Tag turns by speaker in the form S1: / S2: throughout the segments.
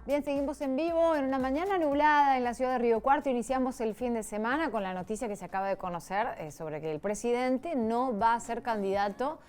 S1: Bien, seguimos en vivo en una mañana nublada en la ciudad de Río Cuarto. Iniciamos el fin de semana con la noticia que se acaba de conocer sobre que el presidente no va a ser candidato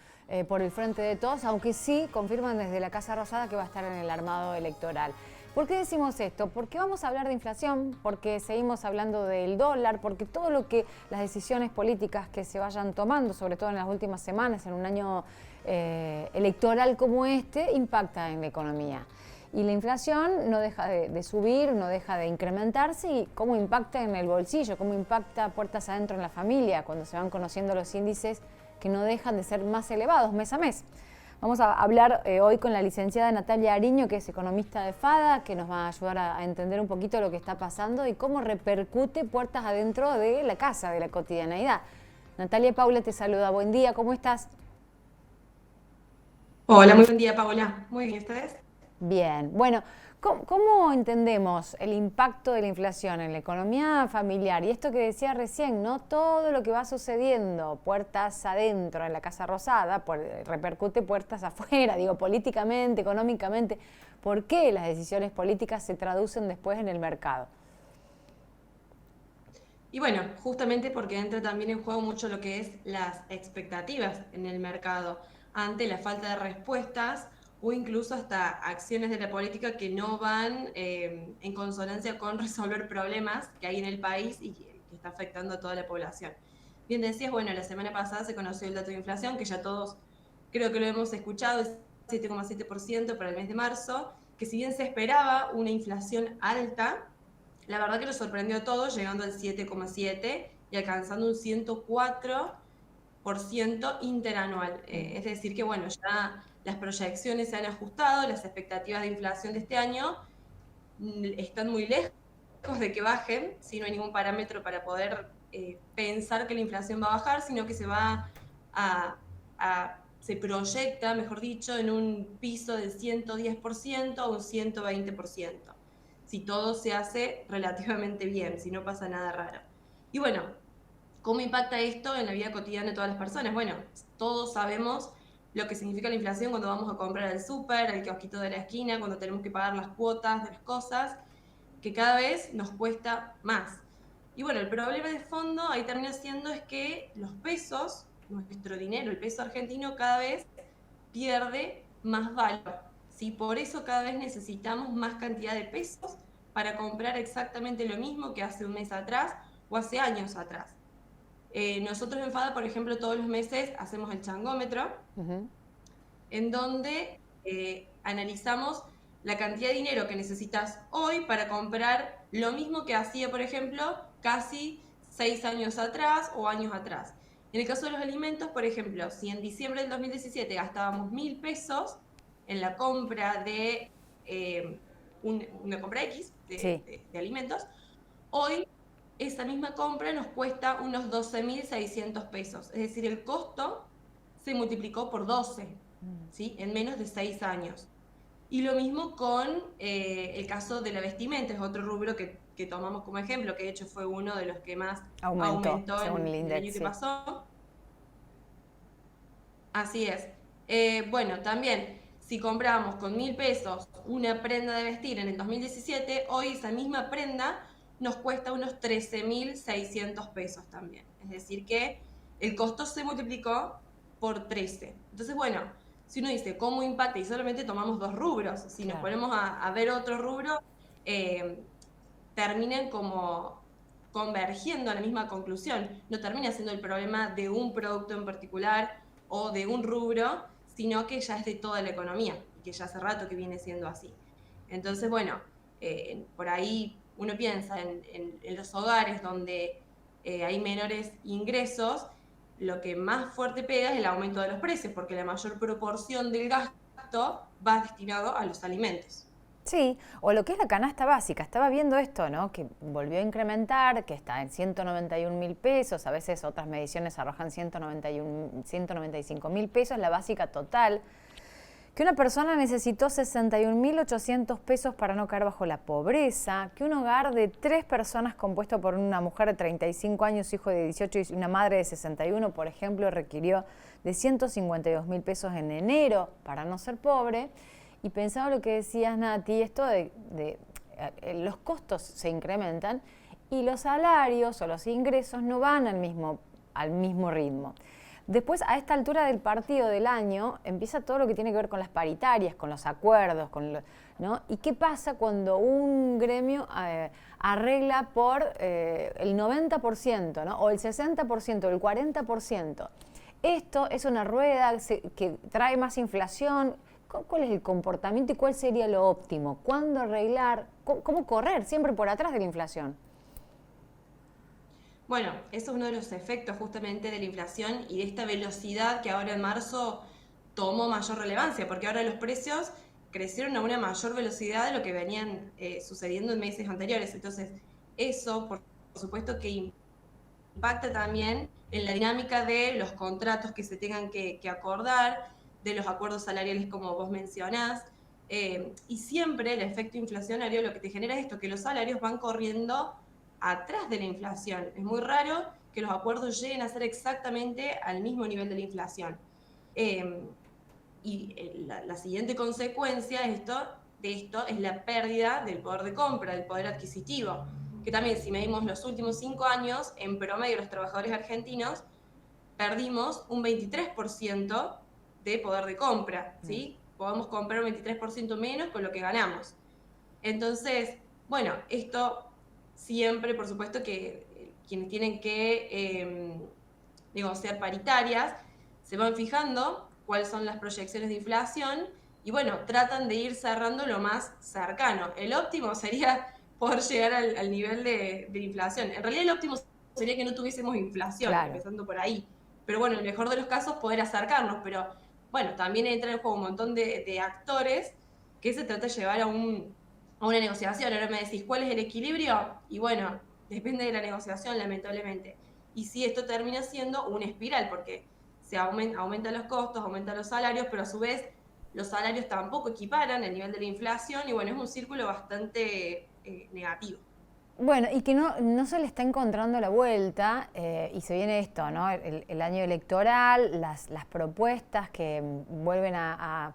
S1: por el Frente de Todos, aunque sí confirman desde la Casa Rosada que va a estar en el armado electoral. ¿Por qué decimos esto? Porque vamos a hablar de inflación, porque seguimos hablando del dólar, porque todo lo que las decisiones políticas que se vayan tomando, sobre todo en las últimas semanas, en un año electoral como este, impacta en la economía. Y la inflación no deja de subir, no deja de incrementarse, y cómo impacta en el bolsillo, cómo impacta puertas adentro en la familia, cuando se van conociendo los índices que no dejan de ser más elevados mes a mes. Vamos a hablar hoy con la licenciada Natalia Ariño, que es economista de FADA, que nos va a ayudar a entender un poquito lo que está pasando y cómo repercute puertas adentro de la casa, de la cotidianeidad. Natalia, Paula te saluda. Buen día, ¿cómo estás?
S2: Hola, muy buen día, Paola. Muy bien, ¿ustedes?
S1: Bien, bueno, ¿cómo entendemos el impacto de la inflación en la economía familiar? Y esto que decía recién, ¿no? Todo lo que va sucediendo, puertas adentro en la Casa Rosada, repercute puertas afuera, digo, políticamente, económicamente. ¿Por qué las decisiones políticas se traducen después en el mercado?
S2: Y bueno, justamente porque entra también en juego mucho lo que es las expectativas en el mercado ante la falta de respuestas o incluso hasta acciones de la política que no van en consonancia con resolver problemas que hay en el país y que está afectando a toda la población. Bien decías, bueno, la semana pasada se conoció el dato de inflación, que ya todos creo que lo hemos escuchado, es 7,7% para el mes de marzo, que si bien se esperaba una inflación alta, la verdad que nos sorprendió a todos, llegando al 7,7 y alcanzando un 104% interanual. Es decir, que bueno, ya las proyecciones se han ajustado, las expectativas de inflación de este año están muy lejos de que bajen, si no hay ningún parámetro para poder pensar que la inflación va a bajar, sino que se proyecta, mejor dicho, en un piso del 110% o un 120%, si todo se hace relativamente bien, si no pasa nada raro. Y bueno, ¿cómo impacta esto en la vida cotidiana de todas las personas? Bueno, todos sabemos lo que significa la inflación cuando vamos a comprar al súper, al kiosquito de la esquina, cuando tenemos que pagar las cuotas de las cosas, que cada vez nos cuesta más. Y bueno, el problema de fondo ahí termina siendo es que los pesos, nuestro dinero, el peso argentino, cada vez pierde más valor. ¿Sí? Por eso cada vez necesitamos más cantidad de pesos para comprar exactamente lo mismo que hace un mes atrás o hace años atrás. Nosotros en FADA, por ejemplo, todos los meses hacemos el changómetro, en donde analizamos la cantidad de dinero que necesitas hoy para comprar lo mismo que hacía, por ejemplo, casi 6 años atrás o años atrás. En el caso de los alimentos, por ejemplo, si en diciembre del 2017 gastábamos 1.000 pesos en la compra de una compra X
S1: Sí.
S2: de alimentos, hoy esa misma compra nos cuesta unos 12.600 pesos. Es decir, el costo se multiplicó por 12, ¿sí? En menos de 6 años. Y lo mismo con el caso de la vestimenta, es otro rubro que tomamos como ejemplo, que de hecho fue uno de los que más
S1: Aumentó,
S2: aumentó
S1: según el
S2: en el
S1: INDEC,
S2: año que
S1: sí.
S2: pasó. Así es. Bueno, también, si compramos con 1.000 pesos una prenda de vestir en el 2017, hoy esa misma prenda nos cuesta unos 13.600 pesos también. Es decir, que el costo se multiplicó por 13. Entonces, bueno, si uno dice cómo impacta y solamente tomamos dos rubros, si nos
S1: Claro.
S2: ponemos a ver otro rubro, eh, terminan como convergiendo a la misma conclusión. No termina siendo el problema de un producto en particular o de un rubro, sino que ya es de toda la economía y que ya hace rato que viene siendo así. Entonces, bueno, por ahí uno piensa en los hogares donde hay menores ingresos, lo que más fuerte pega es el aumento de los precios, porque la mayor proporción del gasto va destinado a los alimentos.
S1: Sí, o lo que es la canasta básica. Estaba viendo esto, ¿no? Que volvió a incrementar, que está en 191.000 pesos. A veces otras mediciones arrojan 195.000 pesos, la básica total. Que una persona necesitó 61.800 pesos para no caer bajo la pobreza. Que un hogar de 3 personas compuesto por una mujer de 35 años, hijo de 18 y una madre de 61, por ejemplo, requirió de 152.000 pesos en enero para no ser pobre. Y pensaba lo que decías, Nati, esto de los costos se incrementan y los salarios o los ingresos no van al mismo ritmo. Después, a esta altura del partido del año, empieza todo lo que tiene que ver con las paritarias, con los acuerdos, ¿no? ¿Y qué pasa cuando un gremio arregla por el 90%, ¿no? O el 60%, o el 40%? Esto es una rueda que trae más inflación. ¿Cuál es el comportamiento y cuál sería lo óptimo? ¿Cuándo arreglar? ¿Cómo correr siempre por atrás de la inflación?
S2: Bueno, eso es uno de los efectos justamente de la inflación y de esta velocidad que ahora en marzo tomó mayor relevancia, porque ahora los precios crecieron a una mayor velocidad de lo que venían sucediendo en meses anteriores. Entonces, eso, por supuesto, que impacta también en la dinámica de los contratos que se tengan que acordar, de los acuerdos salariales como vos mencionás, y siempre el efecto inflacionario lo que te genera es esto, que los salarios van corriendo atrás de la inflación. Es muy raro que los acuerdos lleguen a ser exactamente al mismo nivel de la inflación. La siguiente consecuencia de esto es la pérdida del poder de compra, del poder adquisitivo, que también si medimos los últimos 5 años, en promedio los trabajadores argentinos perdimos un 23% de poder de compra, ¿sí? Podemos comprar un 23% menos con lo que ganamos. Entonces, bueno, esto siempre, por supuesto, que quienes tienen que negociar paritarias se van fijando cuáles son las proyecciones de inflación y bueno, tratan de ir cerrando lo más cercano. El óptimo sería poder llegar al nivel de inflación. En realidad el óptimo sería que no tuviésemos inflación, claro, empezando por ahí. Pero bueno, en el mejor de los casos poder acercarnos, pero bueno, también entra en juego un montón de actores que se trata de llevar a una negociación. Ahora me decís, ¿cuál es el equilibrio? Y bueno, depende de la negociación, lamentablemente. Y si esto termina siendo una espiral, porque se aumentan los costos, aumentan los salarios, pero a su vez los salarios tampoco equiparan el nivel de la inflación y bueno, es un círculo bastante negativo.
S1: Bueno, y que no se le está encontrando la vuelta, y se viene esto, ¿no? El año electoral, las propuestas que vuelven a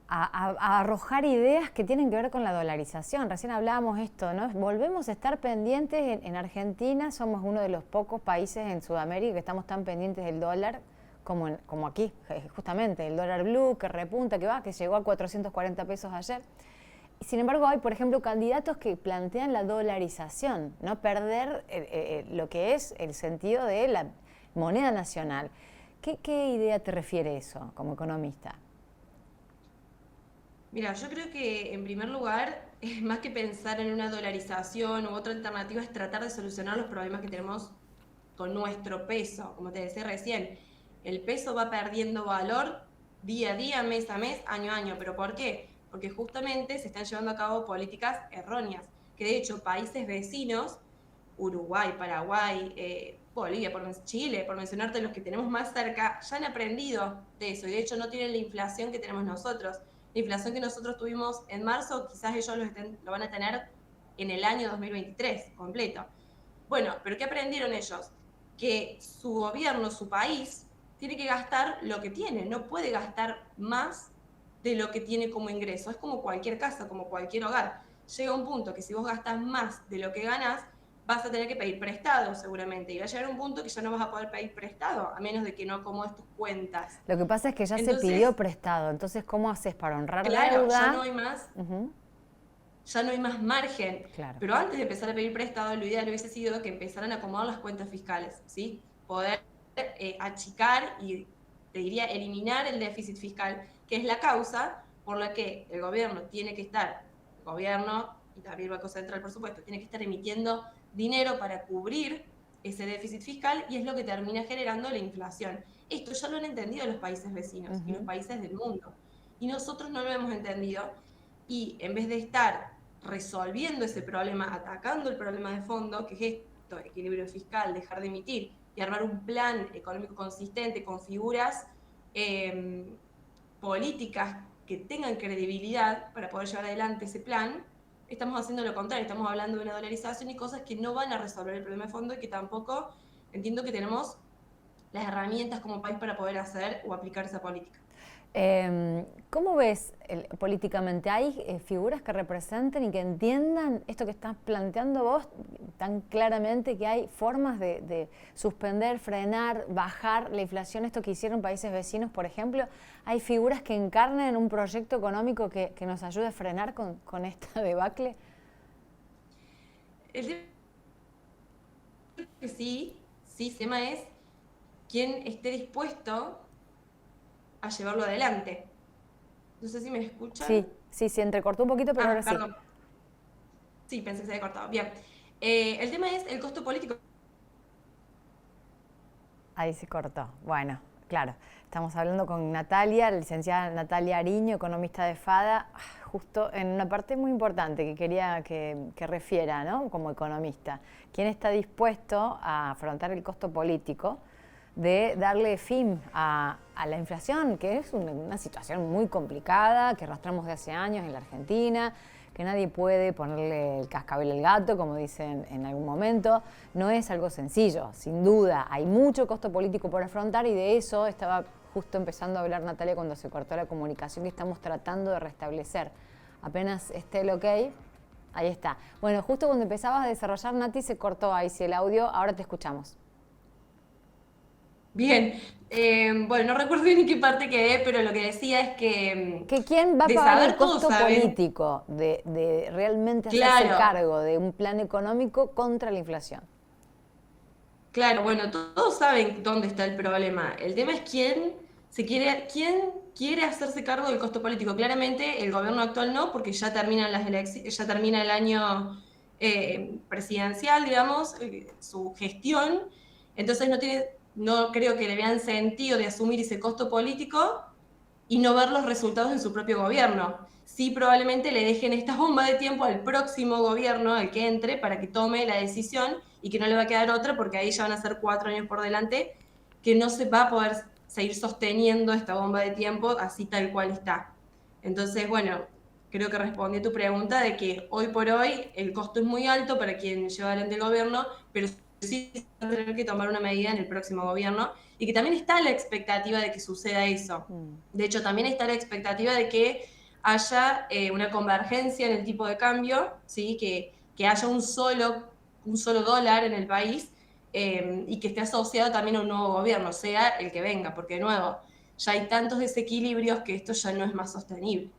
S1: arrojar ideas que tienen que ver con la dolarización. Recién hablábamos esto, ¿no? Volvemos a estar pendientes en Argentina, somos uno de los pocos países en Sudamérica que estamos tan pendientes del dólar como aquí, justamente, el dólar blue que repunta, que llegó a 440 pesos ayer. Sin embargo, hay, por ejemplo, candidatos que plantean la dolarización, no perder lo que es el sentido de la moneda nacional. ¿Qué idea te refiere eso como economista?
S2: Mira, yo creo que en primer lugar, más que pensar en una dolarización u otra alternativa, es tratar de solucionar los problemas que tenemos con nuestro peso. Como te decía recién, el peso va perdiendo valor día a día, mes a mes, año a año. ¿Pero por qué? Porque justamente se están llevando a cabo políticas erróneas, que de hecho países vecinos, Uruguay, Paraguay, Bolivia, Chile, por mencionarte los que tenemos más cerca, ya han aprendido de eso y de hecho no tienen la inflación que tenemos nosotros. La inflación que nosotros tuvimos en marzo, quizás ellos lo van a tener en el año 2023 completo. Bueno, pero ¿qué aprendieron ellos? Que su gobierno, su país, tiene que gastar lo que tiene, no puede gastar más de lo que tiene como ingreso. Es como cualquier casa, como cualquier hogar. Llega un punto que si vos gastas más de lo que ganás, vas a tener que pedir prestado seguramente. Y va a llegar un punto que ya no vas a poder pedir prestado, a menos de que no acomodes tus cuentas.
S1: Lo que pasa es que ya se pidió prestado, entonces ¿cómo haces para honrar la deuda?
S2: Claro, ya no hay más. Ya no hay más margen. Claro. Pero antes de empezar a pedir prestado, lo ideal hubiese sido que empezaran a acomodar las cuentas fiscales, ¿sí? Poder achicar y, te diría, eliminar el déficit fiscal, que es la causa por la que el gobierno tiene que estar, el gobierno y también el Banco Central, por supuesto, tiene que estar emitiendo dinero para cubrir ese déficit fiscal y es lo que termina generando la inflación. Esto ya lo han entendido los países vecinos y los países del mundo. Y nosotros no lo hemos entendido y en vez de estar resolviendo ese problema, atacando el problema de fondo, que es esto, equilibrio fiscal, dejar de emitir y armar un plan económico consistente con figuras políticas que tengan credibilidad para poder llevar adelante ese plan, estamos haciendo lo contrario, estamos hablando de una dolarización y cosas que no van a resolver el problema de fondo y que tampoco entiendo que tenemos las herramientas como país para poder hacer o aplicar esa política.
S1: ¿Cómo ves políticamente? ¿Hay figuras que representen y que entiendan esto que estás planteando vos tan claramente, que hay formas de suspender, frenar, bajar la inflación, esto que hicieron países vecinos, por ejemplo? ¿Hay figuras que encarnen un proyecto económico que nos ayude a frenar con esta debacle?
S2: El tema que sí, el tema es quién esté dispuesto a llevarlo adelante. No sé si me escuchan.
S1: Sí, se entrecortó un poquito, pero ahora
S2: perdón. Sí, pensé que se había cortado. Bien. El tema es el costo político.
S1: Ahí se cortó. Bueno, claro. Estamos hablando con Natalia, la licenciada Natalia Ariño, economista de FADA, justo en una parte muy importante que quería que refiera, ¿no? Como economista. ¿Quién está dispuesto a afrontar el costo político de darle fin a la inflación, que es una situación muy complicada, que arrastramos de hace años en la Argentina, que nadie puede ponerle el cascabel al gato, como dicen en algún momento? No es algo sencillo, sin duda. Hay mucho costo político por afrontar, y de eso estaba justo empezando a hablar Natalia cuando se cortó la comunicación, que estamos tratando de restablecer. Apenas esté el ok, ahí está. Bueno, justo cuando empezabas a desarrollar, Nati, se cortó ahí el audio, ahora te escuchamos.
S2: Bien, bueno, no recuerdo bien en qué parte quedé, pero lo que decía es que...
S1: ¿Quién va a pagar el costo político de realmente hacerse cargo de un plan económico contra la inflación?
S2: Claro, bueno, todos saben dónde está el problema. El tema es quién quiere hacerse cargo del costo político. Claramente el gobierno actual no, porque ya terminan ya termina el año presidencial, digamos, su gestión. Entonces no creo que le vean sentido de asumir ese costo político y no ver los resultados en su propio gobierno. Sí, probablemente le dejen esta bomba de tiempo al próximo gobierno, al que entre, para que tome la decisión, y que no le va a quedar otra, porque ahí ya van a ser 4 años por delante, que no se va a poder seguir sosteniendo esta bomba de tiempo así tal cual está. Entonces, bueno, creo que respondí a tu pregunta de que hoy por hoy el costo es muy alto para quien lleva adelante el gobierno, pero sí va a tener que tomar una medida en el próximo gobierno, y que también está la expectativa de que suceda eso. De hecho, también está la expectativa de que haya una convergencia en el tipo de cambio, ¿sí? Que haya un solo dólar en el país, y que esté asociado también a un nuevo gobierno, sea el que venga, porque de nuevo, ya hay tantos desequilibrios que esto ya no es más sostenible.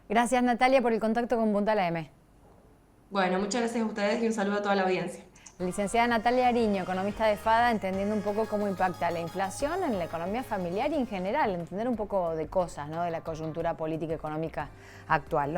S1: Gracias, Natalia, por el contacto con Punta la M.
S2: Bueno, muchas gracias a ustedes y un saludo a toda la audiencia.
S1: Licenciada Natalia Ariño, economista de FADA, entendiendo un poco cómo impacta la inflación en la economía familiar y en general, entender un poco de cosas, ¿no?, de la coyuntura política y económica actual.